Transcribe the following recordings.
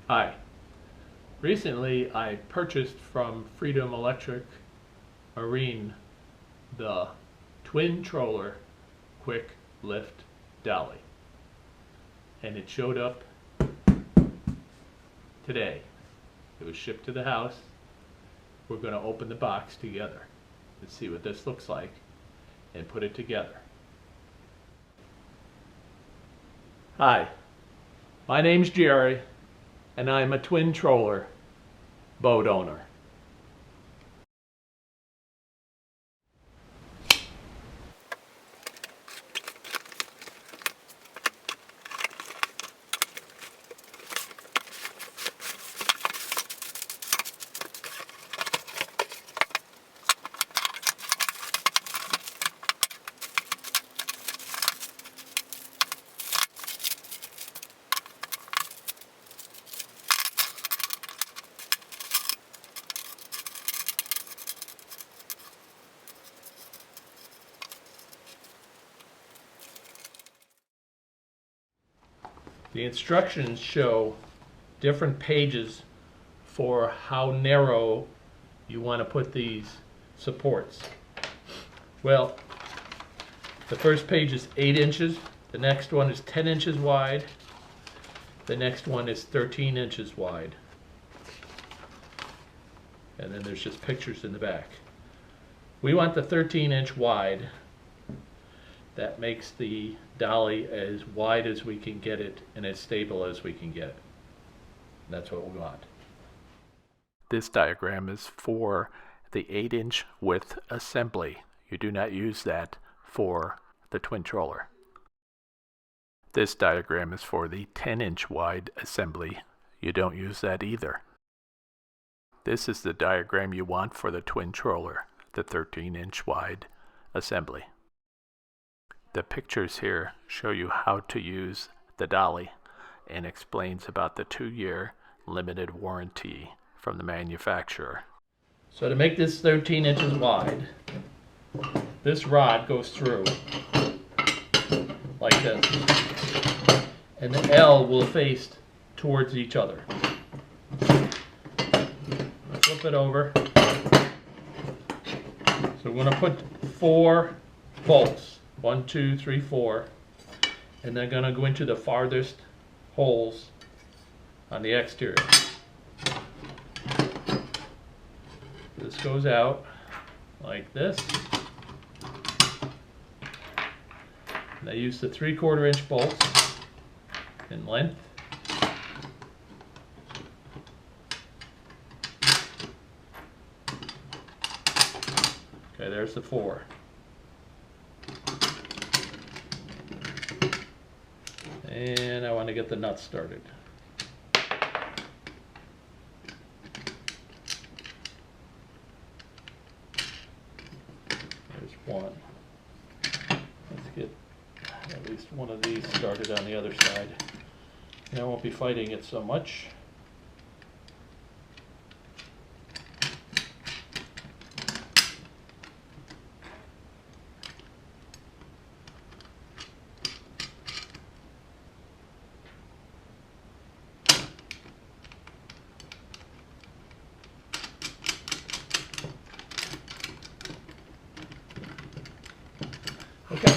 Hi. Recently I purchased from Freedom Electric Marine the Twin Troller Quick Lift Dolly. And it showed up today. It was shipped to the house. We're going to open the box together and see what this looks like and put it together. Hi, my name's Jerry, and I'm a Twin Troller boat owner. The instructions show different pages for how narrow you want to put these supports. Well, the first page is 8 inches, the next one is 10 inches wide, the next one is 13 inches wide. And then there's just pictures in the back. We want the 13-inch wide. That makes the dolly as wide as we can get it and as stable as we can get it. That's what we want. This diagram is for the 8-inch width assembly. You do not use that for the Twin Troller. This diagram is for the 10-inch wide assembly. You don't use that either. This is the diagram you want for the Twin Troller, the 13-inch wide assembly. The pictures here show you how to use the dolly and explains about the 2-year limited warranty from the manufacturer. So to make this 13 inches wide, this rod goes through like this, and the L will face towards each other. Flip it over. So we're going to put 4 bolts. 1, 2, 3, 4, and they're going to go into the farthest holes on the exterior. This goes out like this. And I use the 3/4 inch bolts in length. Okay, there's the 4. And I want to get the nuts started. There's one. Let's get at least one of these started on the other side. And I won't be fighting it so much. Okay.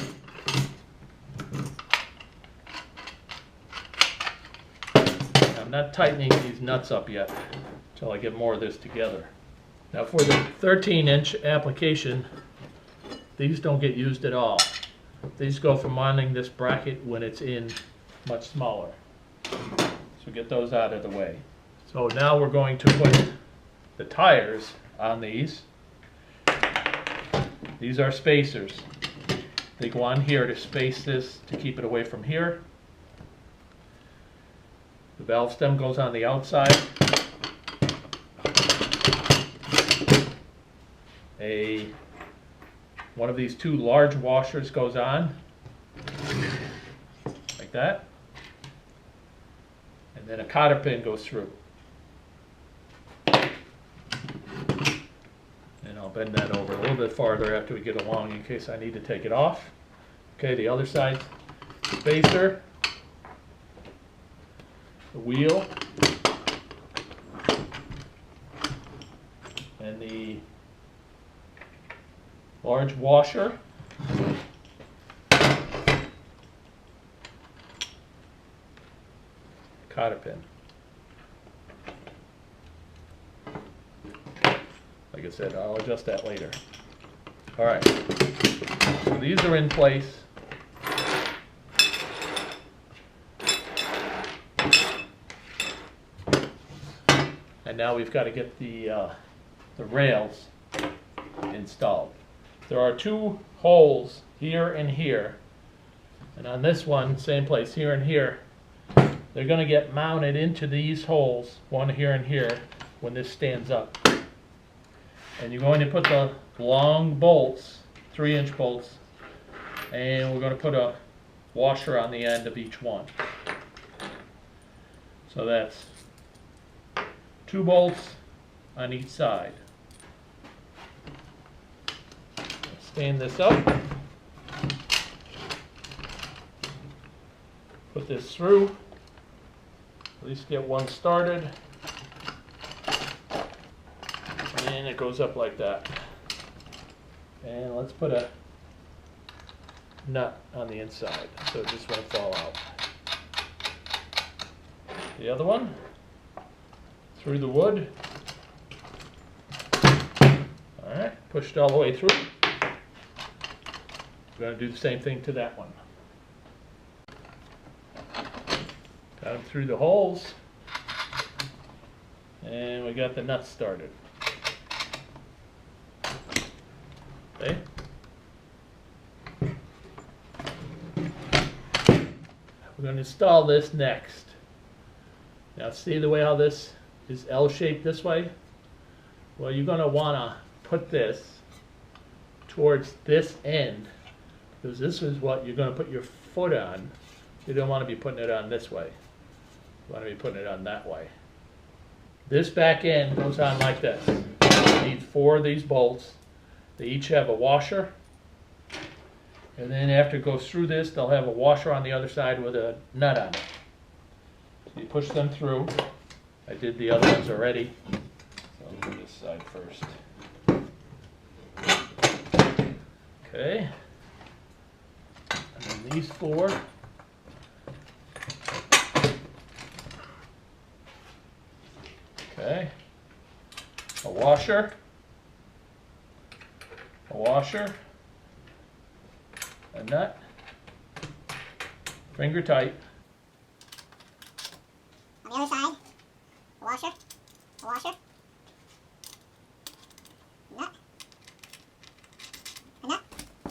I'm not tightening these nuts up yet until I get more of this together. Now for the 13-inch application, these don't get used at all. These go for mounting this bracket when it's in much smaller. So get those out of the way. So now we're going to put the tires on these. These are spacers. They go on here to space this to keep it away from here. The valve stem goes on the outside. One of these 2 large washers goes on, like that. And then a cotter pin goes through. And I'll bend that over a little bit farther after we get along in case I need to take it off. Okay, the other side, spacer, the wheel, and the large washer. Cotter pin. Like I said, I'll adjust that later. All right, so these are in place. And now we've got to get the rails installed. There are two holes here and here, and on this one, same place, here and here. They're going to get mounted into these holes, one here and here, when this stands up. And you're going to put the long bolts, 3-inch bolts, and we're going to put a washer on the end of each one. So that's 2 bolts on each side. Stand this up. Put this through. At least get one started. And it goes up like that. And let's put a nut on the inside so it just won't fall out. The other one through the wood. Alright, pushed all the way through. We're going to do the same thing to that one. Got them through the holes. And we got the nuts started. Okay. We're going to install this next. Now see the way how this is L-shaped this way? Well, you're going to want to put this towards this end, because this is what you're going to put your foot on. You don't want to be putting it on this way. You want to be putting it on that way. This back end goes on like this. You need 4 of these bolts. They each have a washer. And then after it goes through this, they'll have a washer on the other side with a nut on it. So you push them through. I did the other ones already. So I'll do this side first. Okay. And then these 4. Okay. A washer. A washer. A nut. Finger tight. On the other side, a washer. A washer. A nut. A nut.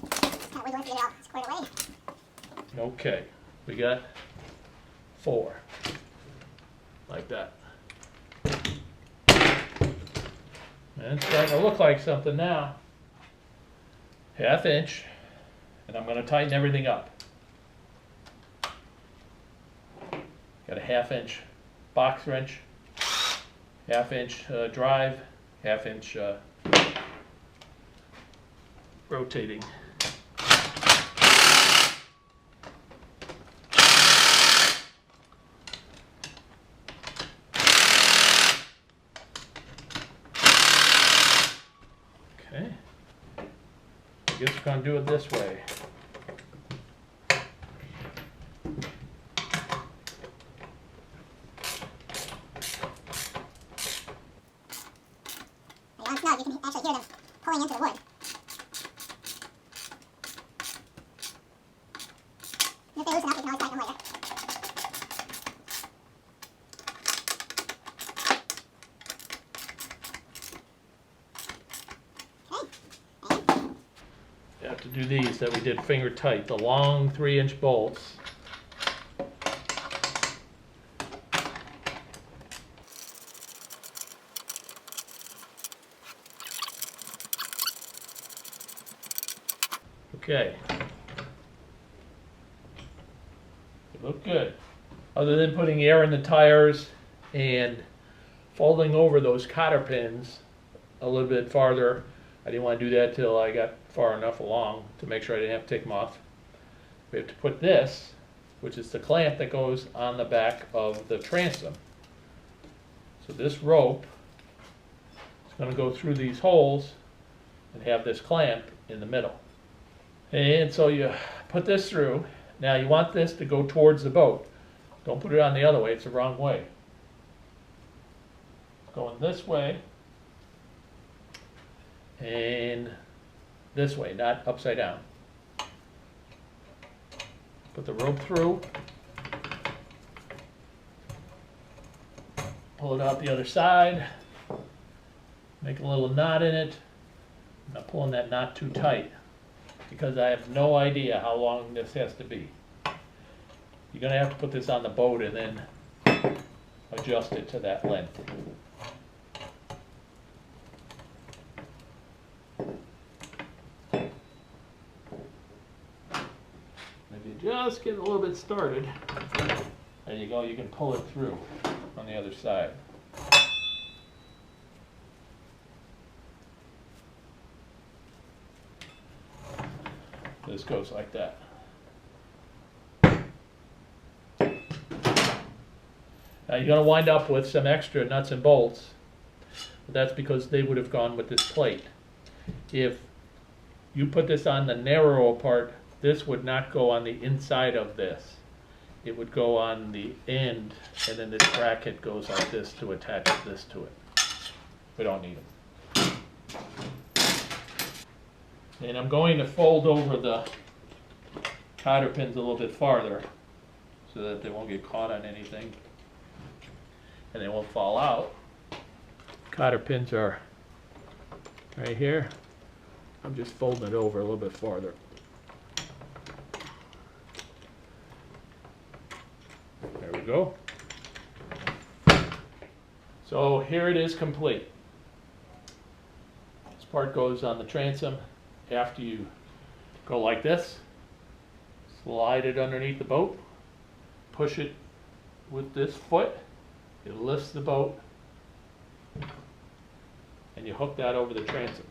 It's kind of wiggling to get it all squared away. Okay, we got 4, like that. And it's starting to look like something now. 1/2 inch, and I'm going to tighten everything up. Got a 1/2 inch box wrench, 1/2 inch drive, 1/2 inch rotating. Okay, I guess we're going to do it this way. When you're on snug, you can actually hear them pulling into the wood. And if they loosen up, you can always tighten them later. You have to do these that we did finger tight, the long 3-inch bolts. Okay. They look good. Other than putting air in the tires and folding over those cotter pins a little bit farther, I didn't want to do that till I got far enough along to make sure I didn't have to take them off. We have to put this, which is the clamp that goes on the back of the transom. So this rope is going to go through these holes and have this clamp in the middle. And so you put this through. Now you want this to go towards the boat. Don't put it on the other way, it's the wrong way. It's going this way and this way, not upside down. Put the rope through. Pull it out the other side. Make a little knot in it. I'm not pulling that knot too tight because I have no idea how long this has to be. You're going to have to put this on the boat and then adjust it to that length. If you just get a little bit started, there you go, you can pull it through on the other side. This goes like that. Now you're going to wind up with some extra nuts and bolts, but that's because they would have gone with this plate. If you put this on the narrower part, this would not go on the inside of this. It would go on the end, and then this bracket goes like this to attach this to it. We don't need them. And I'm going to fold over the cotter pins a little bit farther so that they won't get caught on anything and they won't fall out. Cotter pins are right here. I'm just folding it over a little bit farther. There we go. So here it is complete. This part goes on the transom. After you go like this, slide it underneath the boat, push it with this foot, it lifts the boat, and you hook that over the transom.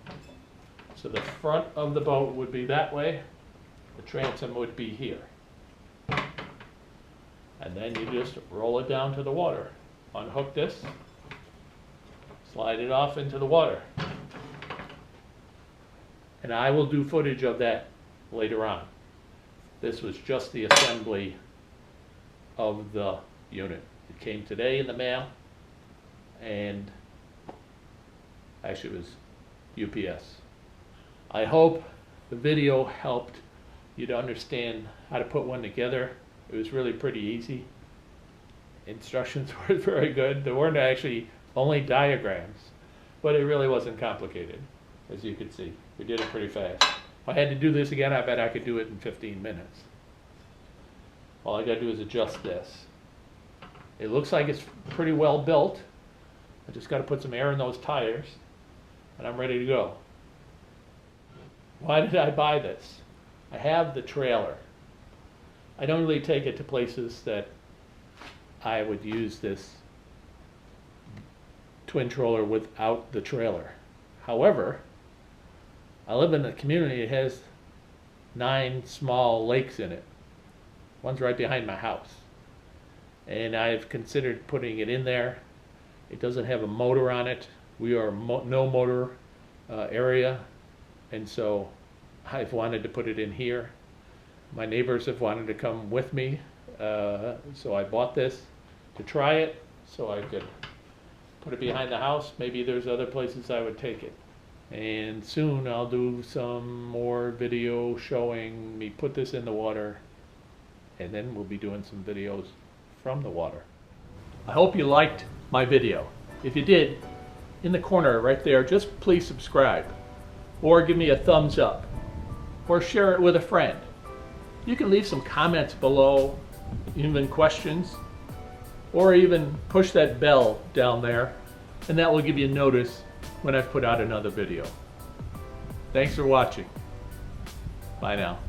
So the front of the boat would be that way, the transom would be here. And then you just roll it down to the water. Unhook this, slide it off into the water. And I will do footage of that later on. This was just the assembly of the unit. It came today in the mail, and actually it was UPS. I hope the video helped you to understand how to put one together. It was really pretty easy. Instructions were very good. There weren't actually only diagrams, but it really wasn't complicated, as you could see. We did it pretty fast. If I had to do this again, I bet I could do it in 15 minutes. All I gotta do is adjust this. It looks like it's pretty well built. I just gotta put some air in those tires, and I'm ready to go. Why did I buy this? I have the trailer. I don't really take it to places that I would use this twin troller without the trailer. However, I live in a community that has 9 small lakes in it. One's right behind my house. And I've considered putting it in there. It doesn't have a motor on it. We are no motor area, and so I've wanted to put it in here. My neighbors have wanted to come with me, so I bought this to try it so I could put it behind the house. Maybe there's other places I would take it. And soon I'll do some more video showing me put this in the water, and then we'll be doing some videos from the water. I hope you liked my video. If you did, in the corner right there, just please subscribe, or give me a thumbs up, or share it with a friend. You can leave some comments below, even questions, or even push that bell down there, and that will give you notice when I've put out another video. Thanks for watching. Bye now.